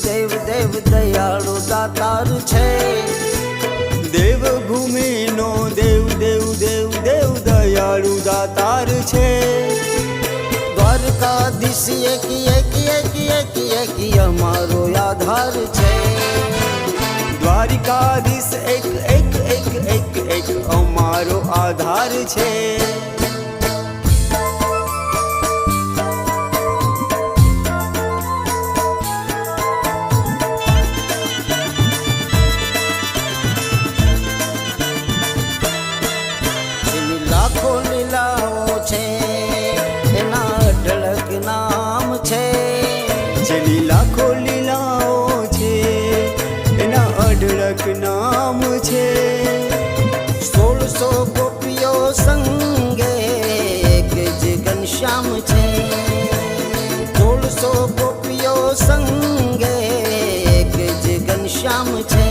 દેવ દેવ દયાળુ દાતાર છે. દેવભૂમિનો દેવ દેવ દેવ દેવ દયાળુ દાતાર છે. દ્વારકાધીશ એકી એકી એકી એકી એકી અમારો આધાર છે. દ્વારિકાધીશ એક એક એક એક એક અમારો આધાર છે. લાખો લીલાઓ છે એના અઢળક નામ છે. જેની લાખો લીલાઓ છે એના અઢળક નામ છે. 1600 ગોપીઓ સંગે એક જ ઘનશ્યામ છે. 1600 ગોપીઓ સંગે એક જ ઘનશ્યામ છે.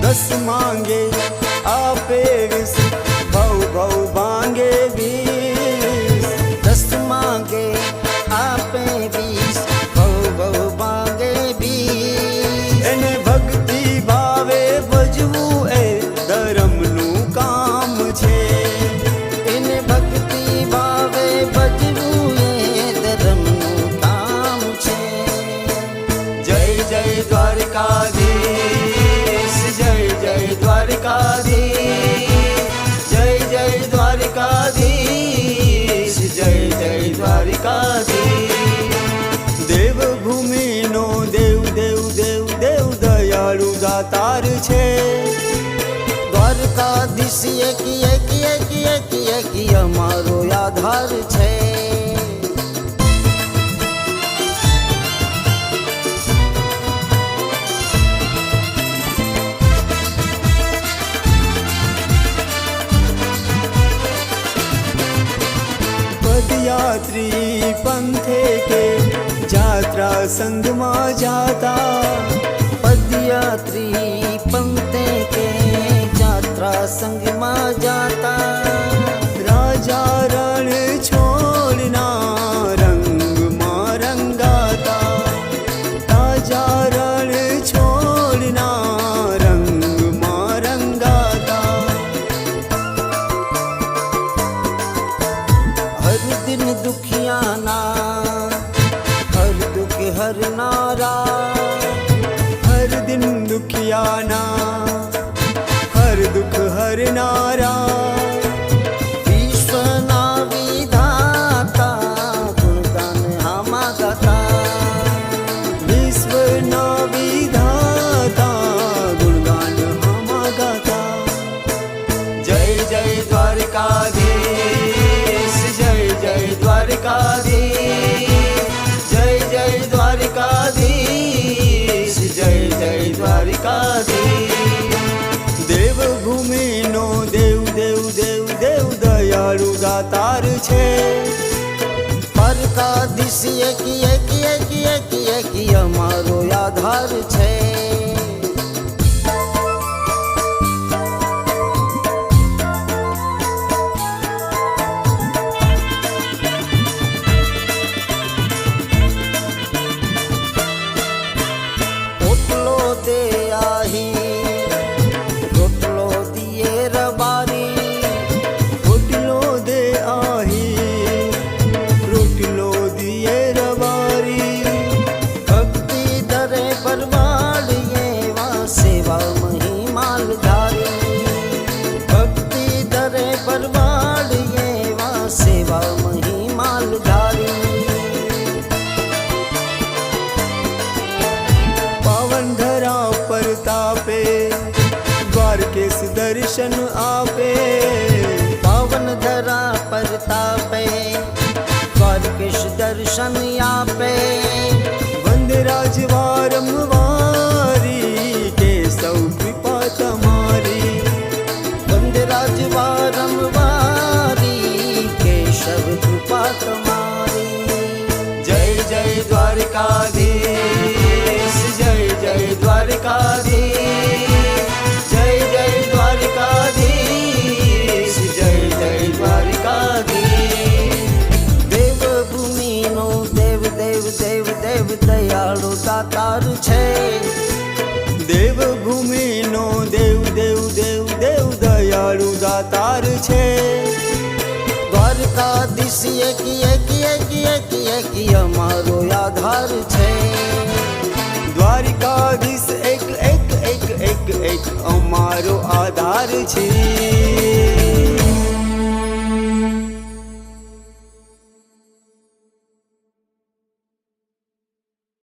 10 માંગે આપે 20 ભવ ભવ ભાંગે 20. 10 માંગે આપે 20 ભવ ભવ ભાંગે 20. એને ભક્તિ ભાવે ભજવું એ ધર્મનું કામ છે. એને ભક્તિ ભાવે ભજવું એ ધર્મનું કામ છે. જય જય દ્વારકાધીશ, જય જય દ્વારકાધીશ, જય જય દ્વારકાધીશ, જય જય દ્વારકાધીશ. દેવભૂમિનો દેવ દેવ દેવ દેવ દયાળુ દાતાર છે. દ્વારકાધીશ એકી એકી એકી એકી એકી અમારો આધાર છે. પદયાત્રી પંથે કે જાત્રા સંઘમાં જાતા. પદયાત્રી પંથે કે જાત્રા સંગમાં જાતા. રાજા રણ છોડના રંગમાં રંગાતા. રાજા રણ છોડના રંગમાં રંગાતા. હર દિન દુખિયાના હર દુઃખ હરનારા. હર દિન દુખિયાના હર દુઃખ હરનારા. વિશ્વના વિધાતા ગુણગાન હામા ગાતા. વિશ્વના વિધાતા ગુણગાન હામા ગાતા. જય જય દ્વારકાધીશ, જય જય દ્વારકાધીશ, જય જય દ્વારકાધીશ, જય જય દ્વારકાધીશ. દેવભૂમિનો દેવ દેવ દેવ દેવ દયાળુ દાતાર છે. દ્વારકાધીશ એકી એકી એકી એકી એકી અમારો આધાર છે. રોટલો દે આહી રોટલો દિયે રબારી. રોટલો દે આહી રોટલો દિયે રવારી. ભક્તિ દરે પરવાડીએ વા સેવા મહિમાલ ધારી. ભક્તિ દરે પરવાડીએ વા સેવા મહિમાલ ધારી. પાવન ધરા પરતાપે દ્વારકેશ દર્શન આપે. પાવન ધરા પરતાપે દ્વારકેશ દર્શન આપે. વંદરાજ વારંવારી કે સૌ કૃપા તમારી. વંદરાજ વારંવારી કેશવ કૃપા તમારી. જય જય દ્વારકાધીશ, જય જય દ્વારકાધીશ, જય જય દ્વારકાધીશ, જય જય દ્વારકાધીશ. દેવભૂમિ દ્વારિકાધીશ એક એક એક એક એક અમારો આધાર છે. દ્વારિકાધીશ એક એક એક એક એક અમારો આધાર છે.